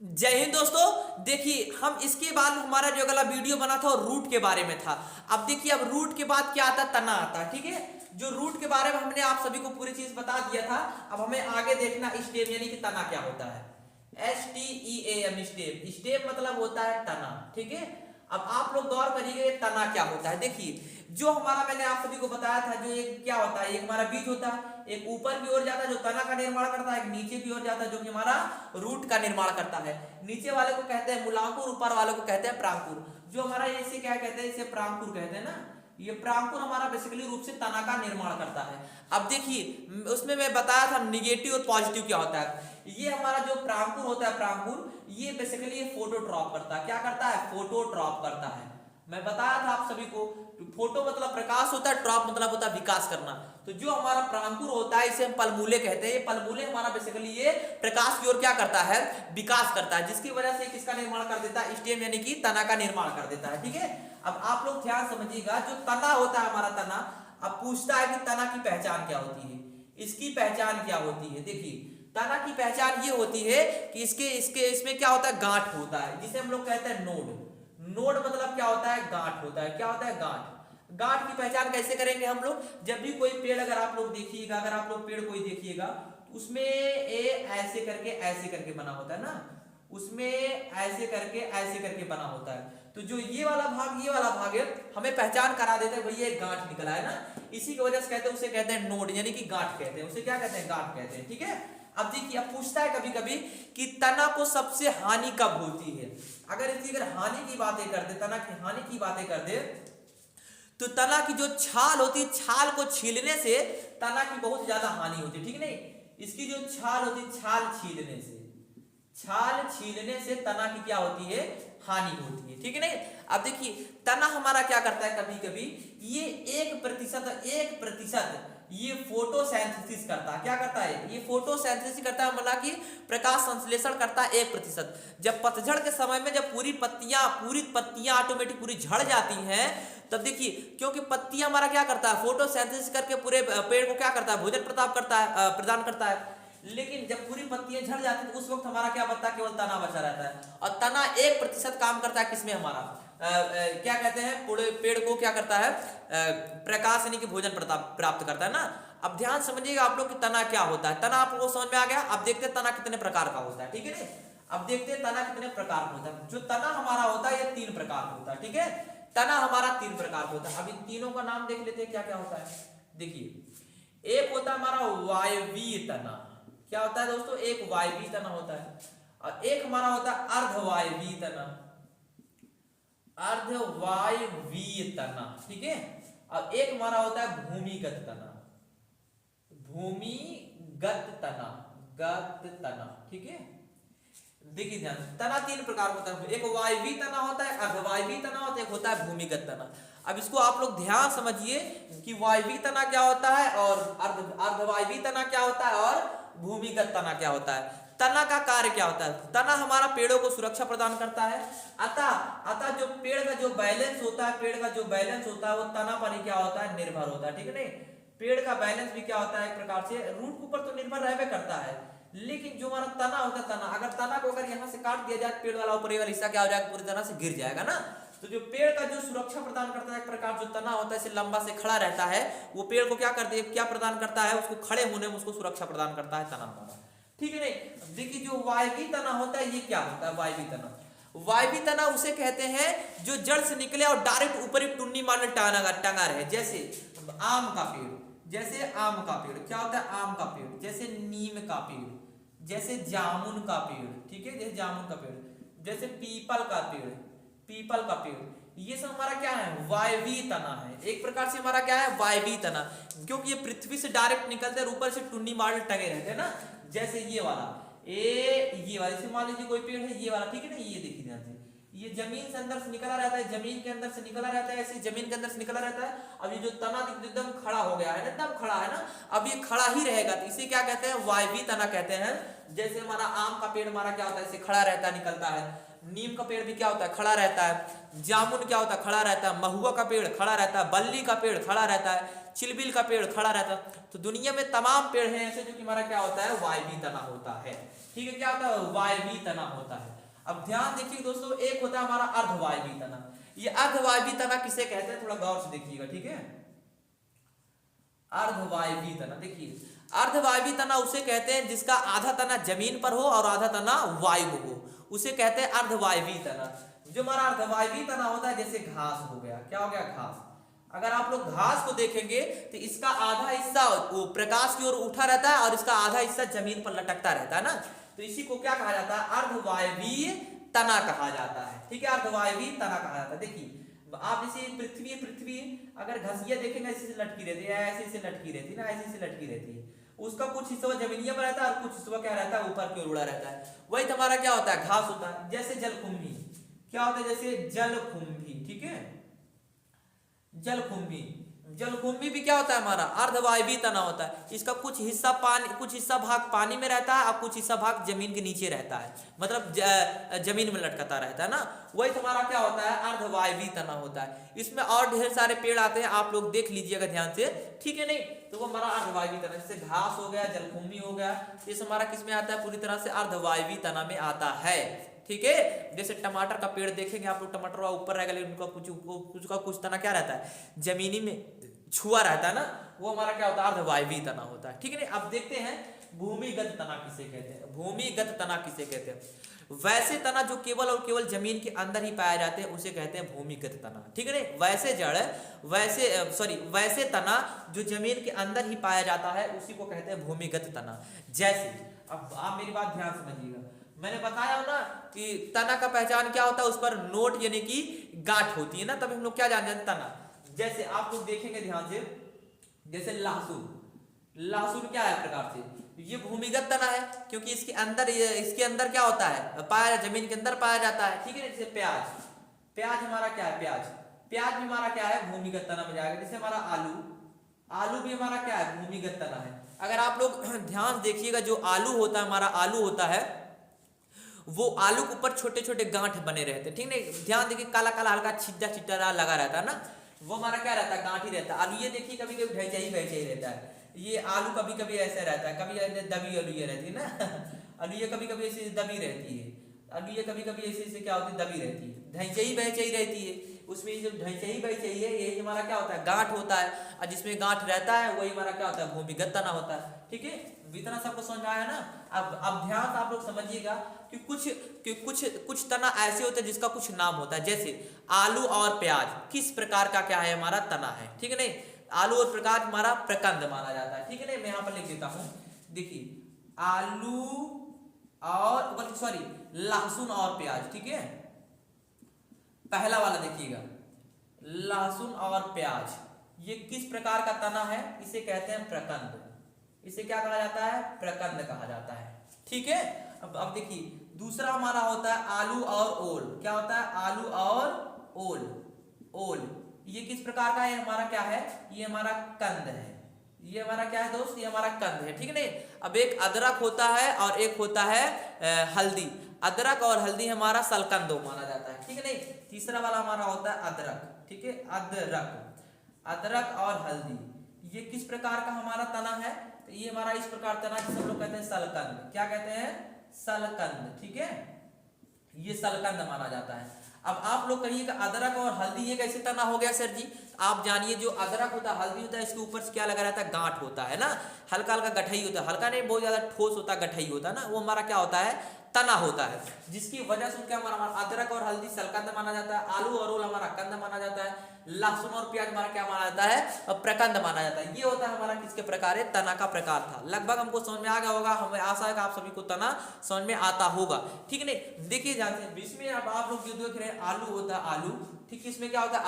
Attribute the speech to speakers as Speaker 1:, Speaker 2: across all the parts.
Speaker 1: जय हिंद दोस्तों। देखिए हम इसके बाद हमारा जो अगला वीडियो बना था और रूट के बारे में था। अब देखिए अब रूट के बाद क्या आता है, तना आता है। ठीक है, जो रूट के बारे में हमने आप सभी को पूरी चीज बता दिया था। अब हमें आगे देखना स्टेम यानी कि तना क्या होता है। STEAM स्टेम, स्टेम मतलब होता है तना। ठीक है, अब आप लोग गौर करिएगा तना क्या होता है। देखिए जो हमारा मैंने आप सभी को बताया था, जो एक क्या होता है, एक हमारा बीज होता है, एक ऊपर की ओर जाता है जो तना का निर्माण करता है, एक नीचे की ओर जाता है जो कि हमारा रूट का निर्माण करता है। नीचे वाले को कहते हैं मूलांकुर, ऊपर वाले को कहते हैं प्रांकुर। जो हमारा इसे क्या कहते हैं, इसे प्रांकुर कहते हैं ना। ये प्रांकुर हमारा बेसिकली रूप से तना का निर्माण करता है। अब देखिए उसमें मैं बताया था निगेटिव और पॉजिटिव क्या होता है। ये हमारा जो प्रांकुर होता है, प्रांकुर, ये बेसिकली ये फोटोट्रॉप करता है। क्या करता है? फोटोट्रॉप करता है। मैं बताया था आप सभी को, फोटो मतलब प्रकाश होता है, ट्रॉप मतलब होता है विकास करना। तो जो हमारा प्रांकुर होता है इसे हम पलमूले कहते हैं। ये पलमूले हमारा बेसिकली ये प्रकाश की ओर क्या करता है, विकास करता है, जिसकी वजह से किसका निर्माण कर देता है, स्टेम यानी कि तना का निर्माण कर देता है। ठीक है, अब आप लोग ध्यान समझिएगा, जो तना होता है हमारा तना, अब पूछता है कि तना की पहचान क्या होती है, इसकी पहचान क्या होती है। देखिए तना की पहचान ये होती है कि इसके इसके इसमें क्या होता है, गांठ होता है, जिसे हम लोग कहते हैं नोड। नोड मतलब क्या होता है, गांठ होता है। क्या होता है, गांठ। गांठ की पहचान कैसे करेंगे हम लोग, जब भी कोई पेड़ अगर आप लोग देखिएगा, अगर आप लोग पेड़ कोई देखिएगा उसमें ऐसे करके बना होता है ना, उसमें ऐसे करके बना होता है। तो जो ये वाला भाग है हमें पहचान करा देता है, भैया गांठ निकला है ना। इसी की वजह से कहते हैं, उसे कहते हैं नोड यानी कि गांठ कहते हैं। उसे क्या कहते हैं, गांठ कहते हैं। ठीक है, अब देखिए अब पूछता है कभी कभी कि तना को सबसे हानि कब होती है। अगर हानि की बातें कर दे, तना की हानि की बातें कर दे, तो तना की जो छाल होती है, छाल को छीलने से तना की बहुत ज्यादा हानि होती है। ठीक नहीं, इसकी जो छाल होती है, छाल छीलने से तना की क्या होती है, हानि होती है। ठीक है नहीं। अब देखिए तना हमारा क्या करता है, कभी कभी ये 1% ये फोटोसिंथेसिस करता है। क्या करता है, ये फोटोसिंथेसिस करता है, मतलब कि प्रकाश संश्लेषण करता है 1%। जब पतझड़ के समय में जब पूरी पत्तियां ऑटोमेटिक पूरी झड़ जाती हैं, तब देखिए क्योंकि पत्तियां हमारा क्या करता है, फोटोसिंथेसिस करके पूरे पेड़ को क्या करता है, भोजन प्रदान करता है। लेकिन जब पूरी पत्तियां झड़ जाती है तो उस वक्त हमारा क्या बचता है, केवल तना बचा रहता है। और तना 1% काम करता है किसमें, हमारा क्या कहते हैं, पूरे पेड़ को क्या करता है, प्रकाश यानी कि भोजन प्राप्त करता है ना। अब ध्यान समझिएगा आप लोग कि तना क्या होता है। तना आप लोगों को समझ में आ गया। अब देखते हैं तना कितने प्रकार का होता है। ठीक है, अब देखते हैं तना कितने प्रकार का होता है। जो तना हमारा होता है ये 3 प्रकार का होता है। ठीक है, तना हमारा 3 प्रकार का होता है। अब इन तीनों का नाम देख लेते हैं क्या क्या होता है। देखिए एक होता है हमारा वायवीय तना। क्या होता है दोस्तों, एक वायवीय तना होता है, और एक हमारा होता है अर्धवायवीय तना। अर्धवायवीय तना, ठीक है, और एक हमारा होता है भूमिगत तना। भूमिगत तना, गत तना। ठीक है, देखिए ध्यान, तना 3 प्रकार होता है। एक वायवीय तना होता है, अर्धवायवीय तना होता है, एक होता है भूमिगत तना। अब इसको आप लोग ध्यान समझिए कि वायवीय तना क्या होता है और अर्धवायवीय तना क्या होता है और भूमिगत तना क्या होता है। तना का कार्य क्या होता है, तना हमारा पेड़ों को सुरक्षा प्रदान करता है। अतः जो पेड़ का जो बैलेंस होता है, वो तना पर क्या होता है, निर्भर होता है। ठीक है नहीं, पेड़ का बैलेंस भी क्या होता है, एक प्रकार से रूट के ऊपर तो निर्भर रहबे करता है, लेकिन जो हमारा तना होता है, अगर तना को अगर यहाँ से काट दिया जाए, पेड़ वाला ऊपर वाला हिस्सा क्या हो जाएगा, पूरी तरह से गिर जाएगा ना। तो जो पेड़ का जो सुरक्षा प्रदान करता है, एक प्रकार जो तना होता है इसे लंबा से खड़ा रहता है, वो पेड़ को क्या प्रदान करता है, उसको खड़े होने में उसको सुरक्षा प्रदान करता है तना हमारा। ठीक है नहीं। देखिए जो वायवीय तना होता है, ये क्या होता है, वायवीय तना उसे कहते हैं जो जड़ से निकले और डायरेक्ट ऊपर एक टुन्नी मारने टंगा रहे। जैसे आम का पेड़, क्या होता है, आम का पेड़, जैसे नीम का पेड़, जैसे जामुन का पेड़। ठीक है, जैसे जामुन का पेड़, जैसे पीपल का पेड़, ये सब हमारा क्या है, वायवीय तना है। एक प्रकार से हमारा क्या है, वायवीय तना, क्योंकि ये पृथ्वी से डायरेक्ट निकलते हैं, ऊपर से टुन्नी मार टंगे रहते हैं ना। जैसे ये वाला जैसे मान लीजिए कोई पेड़ है ये वाला, ठीक है ना, ये देखिए ध्यान से, ये जमीन से अंदर से निकला रहता है, जमीन के अंदर से निकला रहता है, ऐसे जमीन के अंदर से निकला रहता है। अब ये जो तना एकदम खड़ा हो गया है ना, एकदम खड़ा है ना, अब ये खड़ा ही रहेगा, तो इसे क्या कहते हैं, वायवी तना कहते हैं। जैसे हमारा आम का पेड़ हमारा क्या होता है, इसे खड़ा रहता है, निकलता है। नीम का पेड़ भी क्या होता है, खड़ा रहता है। जामुन क्या होता है, खड़ा रहता है। महुआ का पेड़ खड़ा रहता है। बल्ली का पेड़ खड़ा रहता है। चिलबिल का पेड़ खड़ा रहता है। तो दुनिया में तमाम पेड़ हैं ऐसे जो कि हमारा क्या होता है, वायवी तना होता है। ठीक है, क्या होता है, वायवी तना होता है। अब ध्यान देखिए दोस्तों, एक होता है हमारा अर्धवायवी तना। ये अर्धवायवी तना किसे कहते हैं, थोड़ा गौर से देखिएगा, ठीक है। अर्धवायवी तना, देखिए अर्धवायवी तना उसे कहते हैं जिसका आधा तना जमीन पर हो और आधा तना वायु में हो, उसे कहते हैं अर्धवायवी तना। जो हमारा अर्धवायवी तना होता है, जैसे घास हो गया, क्या हो गया, घास। अगर आप लोग घास को देखेंगे तो इसका आधा हिस्सा वो प्रकाश की ओर उठा रहता है और इसका आधा हिस्सा जमीन पर लटकता रहता है ना, तो इसी को क्या कहा जाता है, अर्धवायवीय तना कहा जाता है। ठीक है, अर्धवायवीय तना कहा जाता है। देखिए आप जैसे पृथ्वी अगर घसिया देखेंगे ऐसे से लटकी रहती है, ऐसे से लटकी रहती है ना, ऐसे से लटकी रहती है। उसका कुछ हिस्सा जमीनिया में रहता है और कुछ हिस्सा क्या रहता है, ऊपर की ओर उड़ा रहता है। वही हमारा क्या होता है, घास होता है। जैसे जलकुंभी क्या होता है, जैसे जलकुंभी, ठीक है, जलकुंभी। जलकुंभी भी क्या होता है, हमारा अर्धवायवी तना होता है। इसका कुछ हिस्सा पानी, कुछ हिस्सा भाग पानी में रहता है और कुछ हिस्सा भाग जमीन के नीचे रहता है, मतलब जमीन में लटकता रहता है ना। वही हमारा क्या होता है, अर्धवायवी तना होता है। इसमें और ढेर सारे पेड़ आते हैं, आप लोग देख लीजिएगा ध्यान से, ठीक है। नहीं तो वो हमारा अर्धवायवी तना, जैसे घास हो गया, जलकुंभी हो गया, ये हमारा किस में आता है, पूरी तरह से अर्धवायवी तना में आता है। ठीक है, जैसे टमाटर का पेड़ देखेंगे आप लोग, टमाटर ऊपर रहेगा लेकिन उनका कुछ तना क्या रहता है, जमीनी में छुआ रहता है ना, वो हमारा क्या होता है, अर्धवायवी तना होता है। ठीक है, अब देखते हैं भूमिगत तना किसे कहते हैं। भूमिगत तना किसे कहते हैं, वैसे तना जो केवल और केवल जमीन के अंदर ही पाए जाते हैं उसे कहते हैं भूमिगत तना। ठीक है, वैसे जड़ वैसे तना जो जमीन के अंदर ही पाया जाता है उसी को कहते हैं भूमिगत तना। जैसे अब आप मेरी बात ध्यान समझिएगा, मैंने बताया ना कि तना का पहचान क्या होता है, उस पर नोट यानी कि गांठ होती है ना, तब हम लोग क्या जान जाते तना। जैसे आप लोग देखेंगे ध्यान से, जैसे लहसुन, लहसुन क्या है प्रकार से, ये भूमिगत तना है क्योंकि इसके अंदर क्या होता है, पाया, जमीन के अंदर पाया जाता है। ठीक है, जैसे प्याज, प्याज हमारा क्या है, प्याज भी हमारा क्या है, भूमिगत तना में जाएगा। जैसे हमारा आलू भी हमारा क्या है, भूमिगत तना है। अगर आप लोग ध्यान देखिएगा, जो आलू होता है, हमारा आलू होता है, वो आलू के ऊपर छोटे छोटे गांठ बने रहते हैं। ठीक है, ध्यान देखिए, काला काला हल्का छिट्टा लगा रहता है ना, वो हमारा क्या रहता है, गांठ ही रहता है। आलू ये देखिए कभी कभी ढैचा ही रहता है। ये आलू कभी कभी ऐसा रहता है, कभी दबी आलू ये रहती है ना आलू ये कभी कभी ऐसे दबी रहती है, आलू ये कभी कभी ऐसे क्या होती है, दबी रहती है, ढैचा ही रहती है। उसमें जो ढैचा ही है, यही हमारा क्या होता है, गांठ होता है, और जिसमें गांठ रहता है वही हमारा क्या होता है, भूमिगत तना होता है। ठीक है, इतना सबको समझ में आया ना। अब ध्यान से आप लोग समझिएगा कि कुछ तना ऐसे होते हैं जिसका कुछ नाम होता है। जैसे आलू और प्याज किस प्रकार का क्या है, हमारा तना है। ठीक है, नहीं आलू और प्याज हमारा प्रकंद माना जाता है। ठीक है, नहीं मैं यहाँ पर लिख देता हूँ, देखिए आलू और लहसुन और प्याज। ठीक है, पहला वाला देखिएगा, लहसुन और प्याज, ये किस प्रकार का तना है, इसे कहते हैं प्रकंद। इसे क्या कहा जाता है, प्रकंद कहा जाता है। ठीक है, अब देखिए दूसरा हमारा होता है आलू और ओल। क्या होता है, आलू और ओल, ये किस प्रकार का है, हमारा क्या है, ये हमारा कंद है। ये हमारा क्या है दोस्त, ये हमारा कंद है। ठीक है, नहीं अब एक अदरक होता है और एक होता है हल्दी। अदरक और हल्दी हमारा सलकंद माना जाता है। ठीक है, नहीं तीसरा वाला हमारा होता है अदरक। ठीक है, अदरक और हल्दी, ये किस प्रकार का हमारा तना है, तो ये हमारा इस प्रकार तना जिसे हम लोग कहते हैं सलकंद। क्या कहते हैं, सलकंद। ठीक है, ये सलकंद माना जाता है। अब आप लोग कहिएगा अदरक और हल्दी ये कैसे तना हो गया सर जी, आप जानिए जो अदरक होता है, हल्दी होता है, इसके ऊपर से क्या लगा रहता है, गांठ होता है ना, हल्का हल्का गठई होता है, हल्का नहीं बहुत ज्यादा ठोस होता है, गठई होता है ना, वो हमारा क्या होता है, तना होता है, जिसकी वजह से क्या हमारा अदरक और हल्दी सलकंद माना जाता है, आलू और ओल हमारा कंद माना जाता है, लहसुन और प्याज हमारा क्या माना जाता है, प्रकंद माना जाता है। ये होता है हमारा किसके प्रकार है, तना का प्रकार था। लगभग हमको समझ में आ गया होगा, हमें आशा है कि आप सभी को तना समझ में आता होगा। ठीक है, नहीं देखिए जानते हैं इसमें अब आप लोग जो देख रहे हैं आलू होता है, आलू ठीक, इसमें क्या होता है,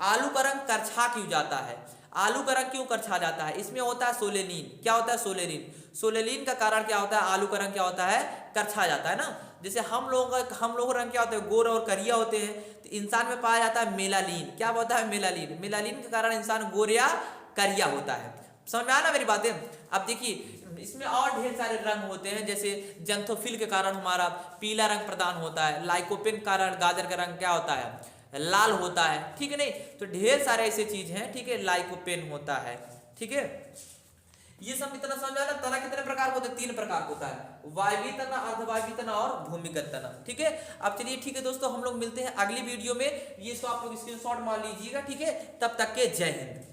Speaker 1: आलू का रंग करछा क्यों जाता है, आलू का रंग क्यों करछा जाता है, इसमें होता है सोलेनिन। क्या होता है, सोलेनिन। सोलेलिन का कारण क्या होता है, आलू का रंग क्या होता है, करछा जाता है ना। जैसे हम लोगों का रंग क्या होता है, गोर और करिया होते हैं। तो इंसान में पाया जाता है मेलानिन। क्या होता है, मेलानिन। मेलानिन के कारण इंसान गोर या करिया होता है। समझ में आया ना मेरी बातें। अब देखिए इसमें और ढेर सारे रंग होते हैं, जैसे जंथोफिल के कारण हमारा पीला रंग प्रदान होता है, लाइकोपेन के कारण गाजर का रंग क्या होता है, लाल होता है, ठीक है नहीं। तो ढेर सारे ऐसे चीज हैं, ठीक है, लाइकोपेन होता है, ठीक है। ये सब इतना समझ में आया ना। तना कितने प्रकार होते हैं, 3 प्रकार होता है, वायवीय तना, अर्धवायवीय तना और भूमिगत तना, ठीक है। अब चलिए ठीक है दोस्तों, हम लोग मिलते हैं अगली वीडियो में। ये इसको आप लोग स्क्रीनशॉट मान लीजिएगा, ठीक है। तब तक के जय हिंद।